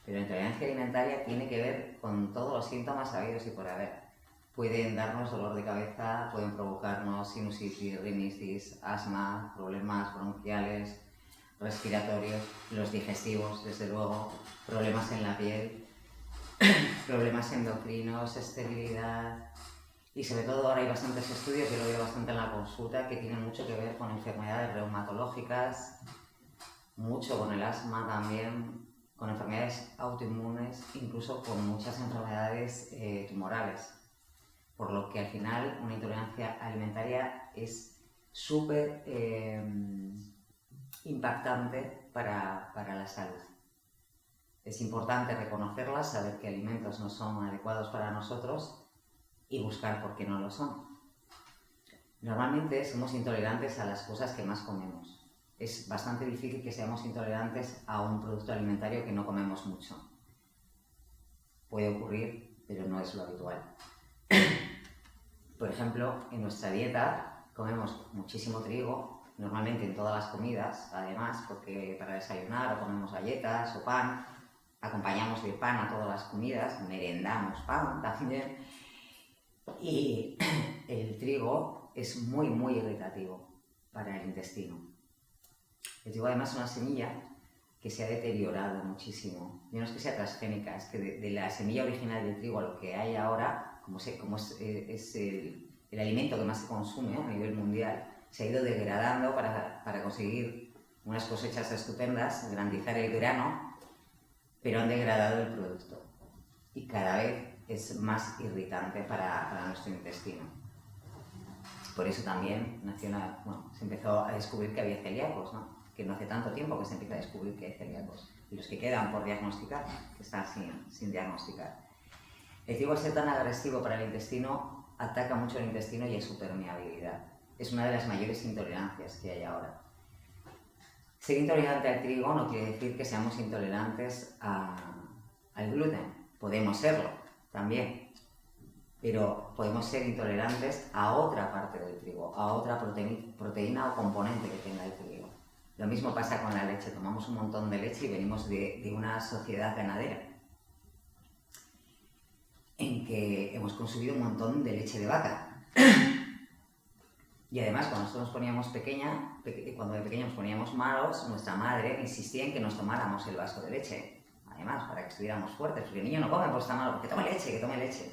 pero la intolerancia alimentaria tiene que ver con todos los síntomas habidos y por haber. Pueden darnos dolor de cabeza, pueden provocarnos sinusitis, rinitis, asma, problemas bronquiales, respiratorios, los digestivos, desde luego, problemas en la piel, problemas endocrinos, esterilidad y sobre todo ahora hay bastantes estudios, yo lo veo bastante en la consulta, que tienen mucho que ver con enfermedades reumatológicas, mucho con el asma también, con enfermedades autoinmunes, incluso con muchas enfermedades tumorales. Por lo que al final una intolerancia alimentaria es súper impactante para la salud. Es importante reconocerlas, saber qué alimentos no son adecuados para nosotros y buscar por qué no lo son. Normalmente somos intolerantes a las cosas que más comemos. Es bastante difícil que seamos intolerantes a un producto alimentario que no comemos mucho. Puede ocurrir, pero no es lo habitual. Por ejemplo, en nuestra dieta comemos muchísimo trigo, normalmente en todas las comidas, además, porque para desayunar o comemos galletas o pan, acompañamos de pan a todas las comidas, merendamos pan también, y el trigo es muy irritativo para el intestino. El trigo además es una semilla que se ha deteriorado muchísimo. Y no es que sea transgénica, es que de la semilla original del trigo a lo que hay ahora, como es el alimento que más se consume, ¿no?, a nivel mundial, se ha ido degradando para conseguir unas cosechas estupendas, garantizar el grano, pero han degradado el producto. Y cada vez es más irritante para nuestro intestino. Por eso también se empezó a descubrir que había celíacos, ¿no? Que no hace tanto tiempo que se empieza a descubrir que hay celíacos. Y los que quedan por diagnosticar, que están sin diagnosticar. El trigo, al ser tan agresivo para el intestino, ataca mucho el intestino y a su permeabilidad. Es una de las mayores intolerancias que hay ahora. Ser intolerante al trigo no quiere decir que seamos intolerantes al gluten. Podemos serlo también, pero podemos ser intolerantes a otra parte del trigo, a otra proteína o componente que tenga el trigo. Lo mismo pasa con la leche. Tomamos un montón de leche y venimos de una sociedad ganadera en que hemos consumido un montón de leche de vaca. Y además, cuando nosotros nos poníamos cuando de pequeños nos poníamos malos, nuestra madre insistía en que nos tomáramos el vaso de leche. Además, para que estuviéramos fuertes, porque el niño no come porque está malo, que tome leche.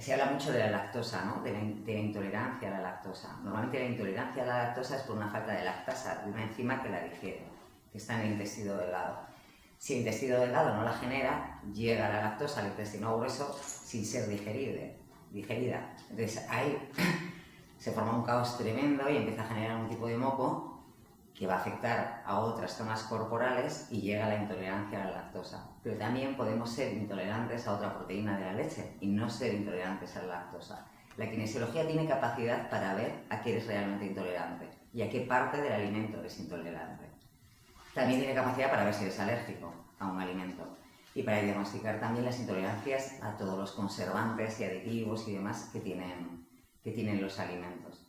Se habla mucho de la lactosa, ¿no? de la intolerancia a la lactosa. Normalmente la intolerancia a la lactosa es por una falta de lactasa, de una enzima que la digiere, que está en el intestino delgado. Si el intestino delgado no la genera, llega la lactosa al intestino grueso sin ser digerida. Entonces ahí se forma un caos tremendo y empieza a generar un tipo de moco que va a afectar a otras zonas corporales y llega a la intolerancia a la lactosa. Pero también podemos ser intolerantes a otra proteína de la leche y no ser intolerantes a la lactosa. La kinesiología tiene capacidad para ver a qué eres realmente intolerante y a qué parte del alimento eres intolerante. También tiene capacidad para ver si eres alérgico a un alimento y para diagnosticar también las intolerancias a todos los conservantes y aditivos y demás que tienen los alimentos.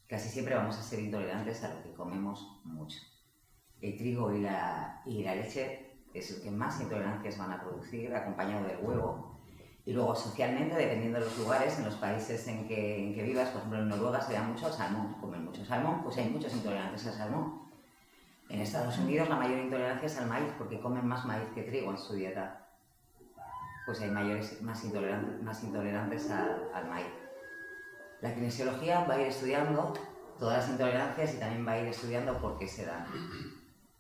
Casi siempre vamos a ser intolerantes a lo que comemos mucho. El trigo y la leche es el que más intolerancias van a producir, acompañado del huevo. Y luego, socialmente, dependiendo de los lugares, en los países en que vivas, por ejemplo en Noruega se da mucho al salmón, comen mucho salmón, pues hay muchos intolerantes al salmón. En Estados Unidos la mayor intolerancia es al maíz, porque comen más maíz que trigo en su dieta. Pues hay más intolerantes al maíz. La kinesiología va a ir estudiando todas las intolerancias y también va a ir estudiando por qué se dan,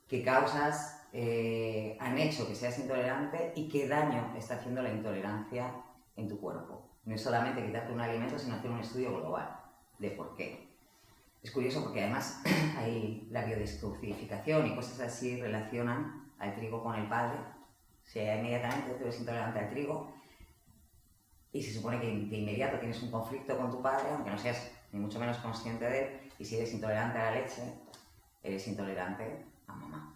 qué causas han hecho que seas intolerante y qué daño está haciendo la intolerancia en tu cuerpo. No es solamente quitarte un alimento, sino hacer un estudio global de por qué. Es curioso porque además hay la biodescodificación y cosas así relacionan al trigo con el padre. O sea, inmediatamente tú eres intolerante al trigo y se supone que de inmediato tienes un conflicto con tu padre, aunque no seas ni mucho menos consciente de él, y si eres intolerante a la leche, eres intolerante a mamá.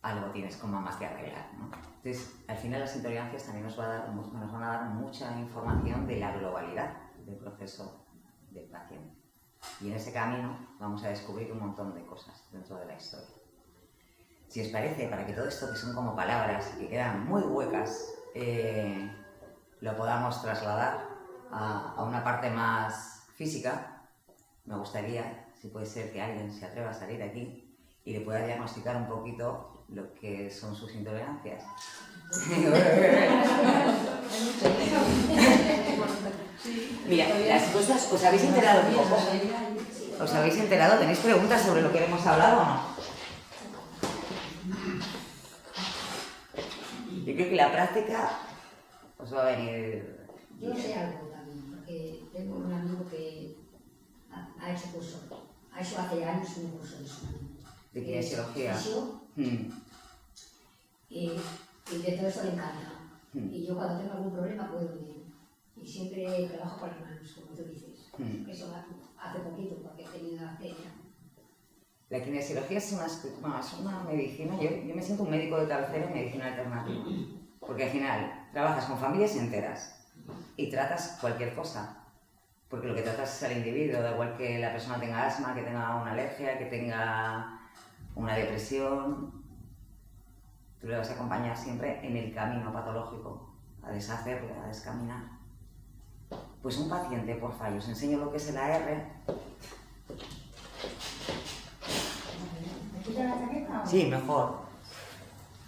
Algo tienes con mamá que arreglar, ¿no? Entonces, al final las intolerancias también nos van a dar mucha información de la globalidad del proceso del paciente. Y en ese camino vamos a descubrir un montón de cosas dentro de la historia. Si os parece, para que todo esto que son como palabras que quedan muy huecas, lo podamos trasladar a una parte más física, me gustaría, si puede ser, que alguien se atreva a salir aquí y le pueda diagnosticar un poquito lo que son sus intolerancias. Mira, las cosas, ¿os habéis enterado un poco? ¿Os habéis enterado? ¿Tenéis preguntas sobre lo que hemos hablado o no? Yo creo que la práctica os va a venir. Yo sé algo también, porque tengo un amigo que ha hecho curso, ha hecho hace años un curso de eso. ¿De kinesiología? Y de todo eso le encanta. Y yo cuando tengo algún problema puedo ir. Y siempre trabajo con las manos, como tú dices. Eso hace poquito, porque he tenido una feria. La kinesiología es una medicina, yo me siento un médico de cabecera en medicina alternativa, porque al final trabajas con familias enteras y tratas cualquier cosa, porque lo que tratas es al individuo, da igual que la persona tenga asma, que tenga una alergia, que tenga una depresión, tú le vas a acompañar siempre en el camino patológico, a deshacerle, a descaminar. Pues un paciente, porfa, yo os enseño lo que es el AR Sí, mejor.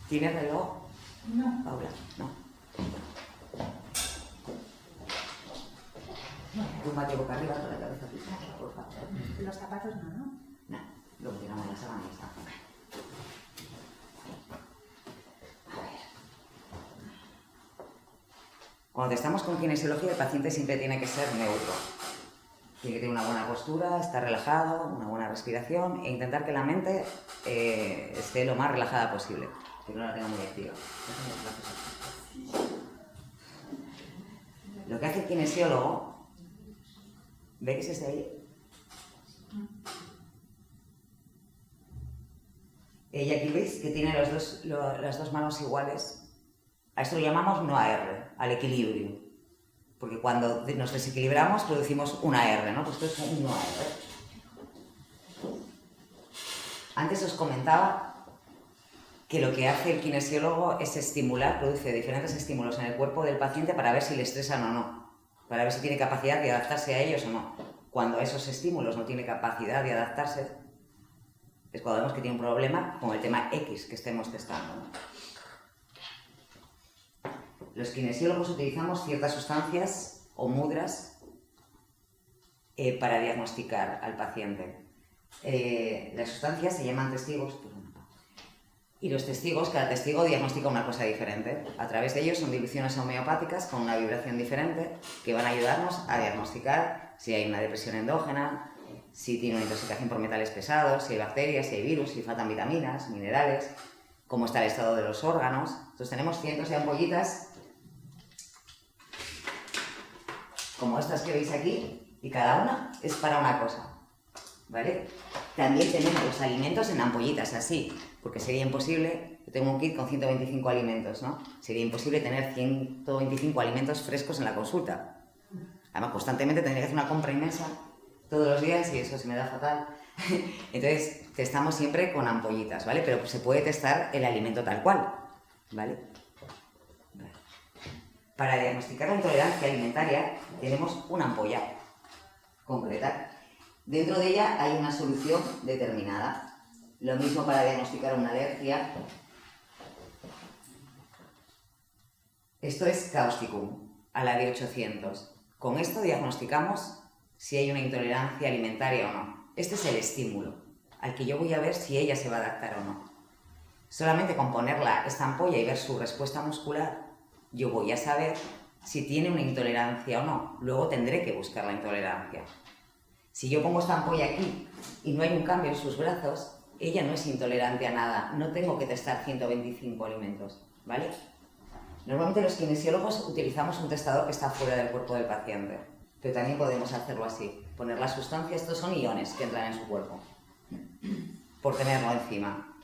¿Tienes reloj? No. Paula, no. Un mate boca arriba con la cabeza picada, por favor. Los zapatos no, ¿no? No, luego tiramos la sábana y está. A ver. Cuando estamos con kinesiología, el paciente siempre tiene que ser neutro. Tiene que tener una buena postura, estar relajado, una buena respiración e intentar que la mente esté lo más relajada posible, que no la tenga muy activa. Lo que hace el kinesiólogo, ¿ve que se está ahí? Ella aquí veis que tiene las dos manos iguales. A esto lo llamamos no AR, al equilibrio. Porque cuando nos desequilibramos producimos una R, ¿no? Pues esto es un no AR. Antes os comentaba que lo que hace el kinesiólogo es estimular, produce diferentes estímulos en el cuerpo del paciente para ver si le estresan o no, para ver si tiene capacidad de adaptarse a ellos o no. Cuando esos estímulos no tiene capacidad de adaptarse, es cuando vemos que tiene un problema con el tema X que estemos testando, ¿no? Los kinesiólogos utilizamos ciertas sustancias o mudras para diagnosticar al paciente. Las sustancias se llaman testigos, y los testigos, cada testigo diagnostica una cosa diferente. A través de ellos son diluciones homeopáticas con una vibración diferente que van a ayudarnos a diagnosticar si hay una depresión endógena, si tiene una intoxicación por metales pesados, si hay bacterias, si hay virus, si faltan vitaminas, minerales, cómo está el estado de los órganos. Entonces tenemos cientos de ampollitas como estas que veis aquí, y cada una es para una cosa, ¿vale? También tenemos los alimentos en ampollitas, así, porque sería imposible, yo tengo un kit con 125 alimentos, ¿no? Sería imposible tener 125 alimentos frescos en la consulta. Además, constantemente tendría que hacer una compra inmensa todos los días y eso se me da fatal. Entonces, testamos siempre con ampollitas, ¿vale? Pero se puede testar el alimento tal cual, ¿vale? Para diagnosticar la intolerancia alimentaria tenemos una ampolla concreta. Dentro de ella hay una solución determinada. Lo mismo para diagnosticar una alergia. Esto es Causticum, a la de 800. Con esto diagnosticamos si hay una intolerancia alimentaria o no. Este es el estímulo, al que yo voy a ver si ella se va a adaptar o no. Solamente con ponerla esta ampolla y ver su respuesta muscular, yo voy a saber si tiene una intolerancia o no. Luego tendré que buscar la intolerancia. Si yo pongo esta ampolla aquí y no hay un cambio en sus brazos, ella no es intolerante a nada. No tengo que testar 125 alimentos, ¿vale? Normalmente los kinesiólogos utilizamos un testador que está fuera del cuerpo del paciente, pero también podemos hacerlo así. Poner la sustancia, estos son iones que entran en su cuerpo, por tenerlo encima.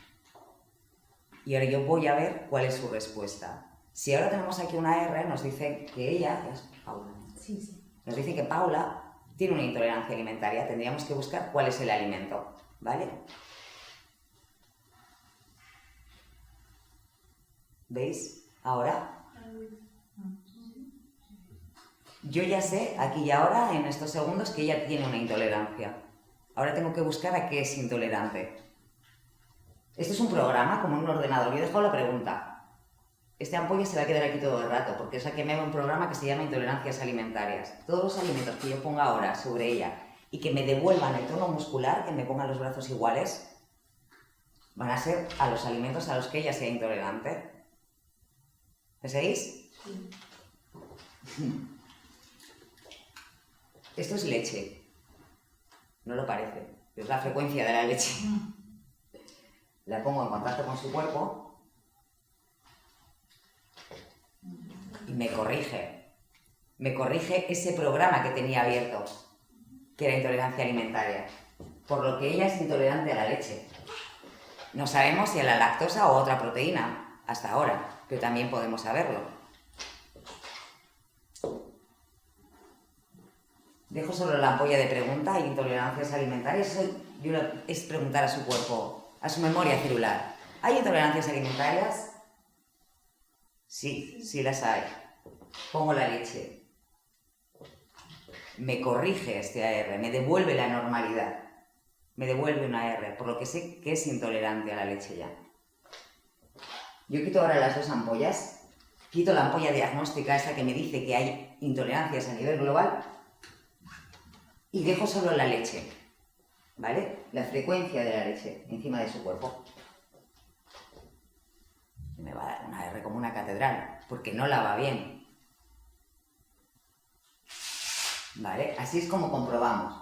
Y ahora yo voy a ver cuál es su respuesta. Si ahora tenemos aquí una R, nos dice que ella, es Paula, nos dice que Paula tiene una intolerancia alimentaria. Tendríamos que buscar cuál es el alimento, ¿vale? ¿Veis? Ahora, yo ya sé, aquí y ahora, en estos segundos, que ella tiene una intolerancia. Ahora tengo que buscar a qué es intolerante. Esto es un programa, como en un ordenador. Yo he dejado la pregunta. Esta ampolla se va a quedar aquí todo el rato, porque es la que me va un programa que se llama intolerancias alimentarias. Todos los alimentos que yo ponga ahora sobre ella y que me devuelvan el tono muscular, que me pongan los brazos iguales, van a ser a los alimentos a los que ella sea intolerante. ¿Me seguís? Sí. Esto es leche. No lo parece, es la frecuencia de la leche. La pongo en contacto con su cuerpo y me corrige ese programa que tenía abierto, que era intolerancia alimentaria, por lo que ella es intolerante a la leche. No sabemos si a la lactosa o a otra proteína, hasta ahora, pero también podemos saberlo. Dejo solo la ampolla de pregunta y intolerancias alimentarias. Es preguntar a su cuerpo, a su memoria celular. ¿Hay intolerancias alimentarias? Sí, sí las hay. Pongo la leche. Me corrige este AR, me devuelve la normalidad. me devuelve una R, por lo que sé que es intolerante a la leche ya. Yo quito ahora las 2 ampollas, quito la ampolla diagnóstica, esa que me dice que hay intolerancias a nivel global, y dejo solo la leche, ¿vale? La frecuencia de la leche encima de su cuerpo. Y me va a dar una R como una catedral, porque no la va bien. ¿Vale? Así es como comprobamos.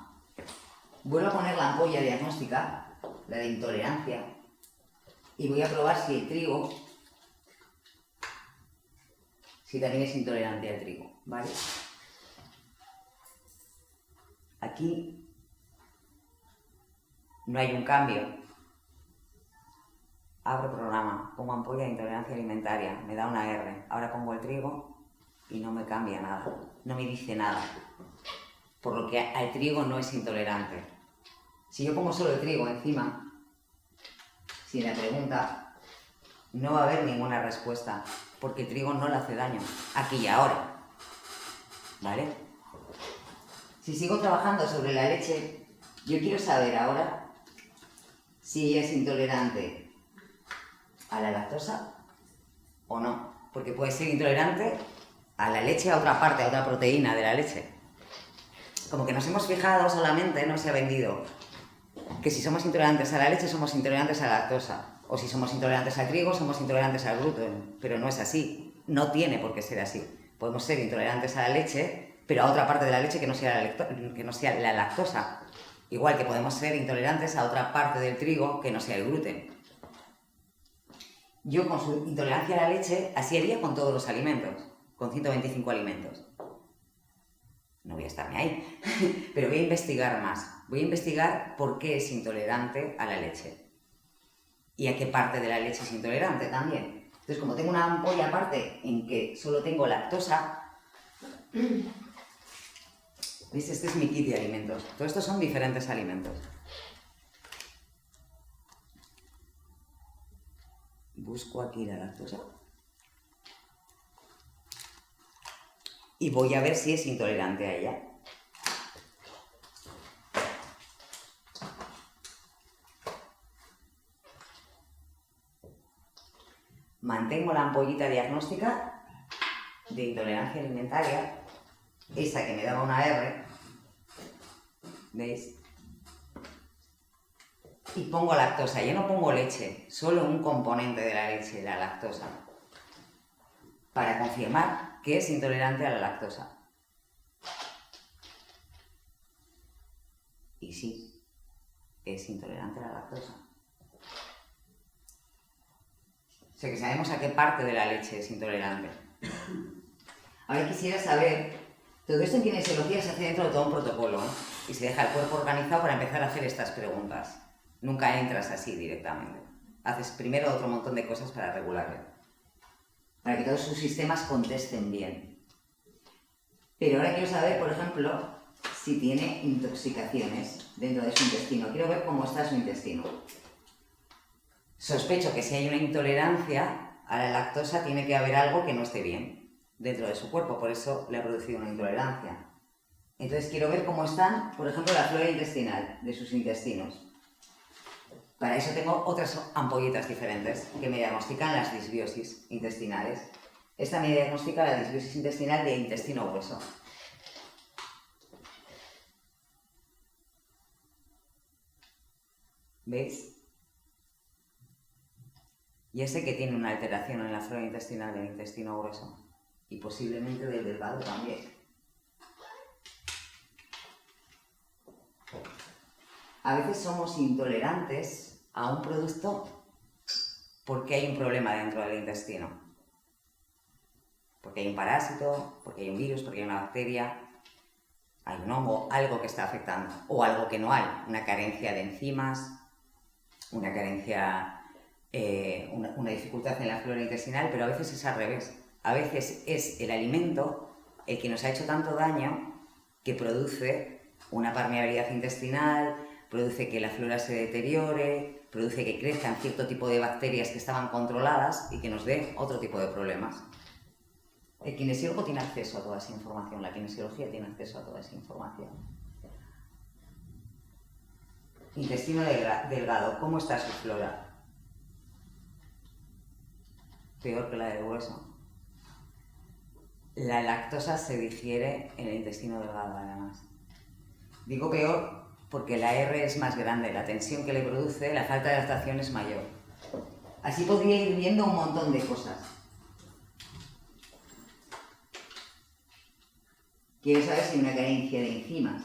Vuelvo a poner la ampolla diagnóstica, la de intolerancia, y voy a probar si el trigo, si también es intolerante al trigo, ¿vale? Aquí no hay un cambio. Abro programa, pongo ampolla de intolerancia alimentaria, me da una R. Ahora pongo el trigo y no me cambia nada, no me dice nada. Por lo que al trigo no es intolerante. Si yo pongo solo el trigo encima, sin la pregunta, no va a haber ninguna respuesta, porque el trigo no le hace daño, aquí y ahora. ¿Vale? Si sigo trabajando sobre la leche, yo quiero saber ahora si ella es intolerante a la lactosa o no, porque puede ser intolerante a la leche, a otra parte, a otra proteína de la leche. Como que nos hemos fijado solamente, no se ha vendido, que si somos intolerantes a la leche somos intolerantes a la lactosa, o si somos intolerantes al trigo somos intolerantes al gluten, pero no es así, no tiene por qué ser así. Podemos ser intolerantes a la leche, pero a otra parte de la leche que no sea la lactosa, igual que podemos ser intolerantes a otra parte del trigo que no sea el gluten. Yo con su intolerancia a la leche así haría con todos los alimentos, con 125 alimentos. No voy a estarme ahí, pero voy a investigar más. Voy a investigar por qué es intolerante a la leche. Y a qué parte de la leche es intolerante también. Entonces, como tengo una ampolla aparte en que solo tengo lactosa, ¿veis? Este es mi kit de alimentos. Todos estos son diferentes alimentos. Busco aquí la lactosa. Y voy a ver si es intolerante a ella. Mantengo la ampollita diagnóstica de intolerancia alimentaria, esa que me daba una R, ¿veis? Y pongo lactosa. Yo no pongo leche, solo un componente de la leche, la lactosa, para confirmar que es intolerante a la lactosa. Y sí, es intolerante a la lactosa. O sea que sabemos a qué parte de la leche es intolerante. Ahora quisiera saber, todo esto en kinesiología se hace dentro de todo un protocolo, ¿eh? Y se deja el cuerpo organizado para empezar a hacer estas preguntas. Nunca entras así directamente. Haces primero otro montón de cosas para regularlo, para que todos sus sistemas contesten bien. Pero ahora quiero saber, por ejemplo, si tiene intoxicaciones dentro de su intestino. Quiero ver cómo está su intestino. Sospecho que si hay una intolerancia a la lactosa tiene que haber algo que no esté bien dentro de su cuerpo, por eso le ha producido una intolerancia. Entonces quiero ver cómo están, por ejemplo, la flora intestinal de sus intestinos. Para eso tengo otras ampollitas diferentes que me diagnostican las disbiosis intestinales. Esta me diagnostica la disbiosis intestinal de intestino grueso. ¿Veis? Y ese que tiene una alteración en la flora intestinal del intestino grueso y posiblemente del delgado también. A veces somos intolerantes a un producto porque hay un problema dentro del intestino. Porque hay un parásito, porque hay un virus, porque hay una bacteria, hay un hongo, algo que está afectando, o algo que no hay, una carencia de enzimas, una carencia, una dificultad en la flora intestinal, pero a veces es al revés. A veces es el alimento el que nos ha hecho tanto daño que produce una permeabilidad intestinal, produce que la flora se deteriore, produce que crezcan cierto tipo de bacterias que estaban controladas y que nos dé otro tipo de problemas. El kinesiólogo tiene acceso a toda esa información, la kinesiología tiene acceso a toda esa información. Intestino delgado, ¿cómo está su flora? Peor que la del hueso. La lactosa se digiere en el intestino delgado, además. Digo peor porque la R es más grande, la tensión que le produce, la falta de adaptación es mayor. Así podría ir viendo un montón de cosas. Quiero saber si hay una carencia de enzimas.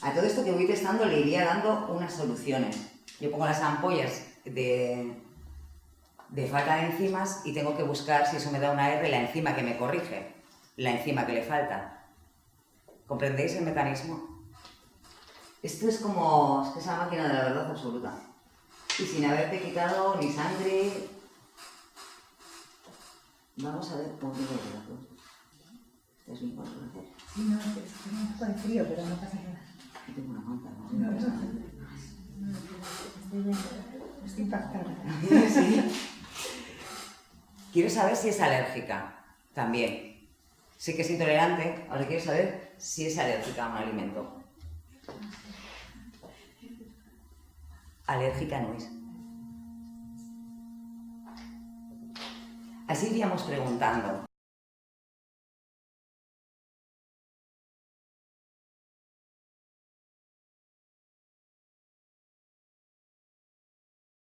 A todo esto que voy testando le iría dando unas soluciones. Yo pongo las ampollas de falta de enzimas y tengo que buscar si eso me da una R, la enzima que me corrige, la enzima que le falta. ¿Comprendéis el mecanismo? Esto es como esa máquina de la verdad absoluta. Y sin haberte quitado ni sangre. Vamos a ver cómo tengo el relato. ¿Estás bien con el relato? Sí, no, es que tengo un poco de frío, pero no pasa nada. Yo tengo una manta, ¿no? No, estoy impactada. Sí. Quiero saber si es alérgica, también. Sé que es intolerante, ahora quiero saber si es alérgica a un alimento. Alérgica no es. Así iríamos preguntando.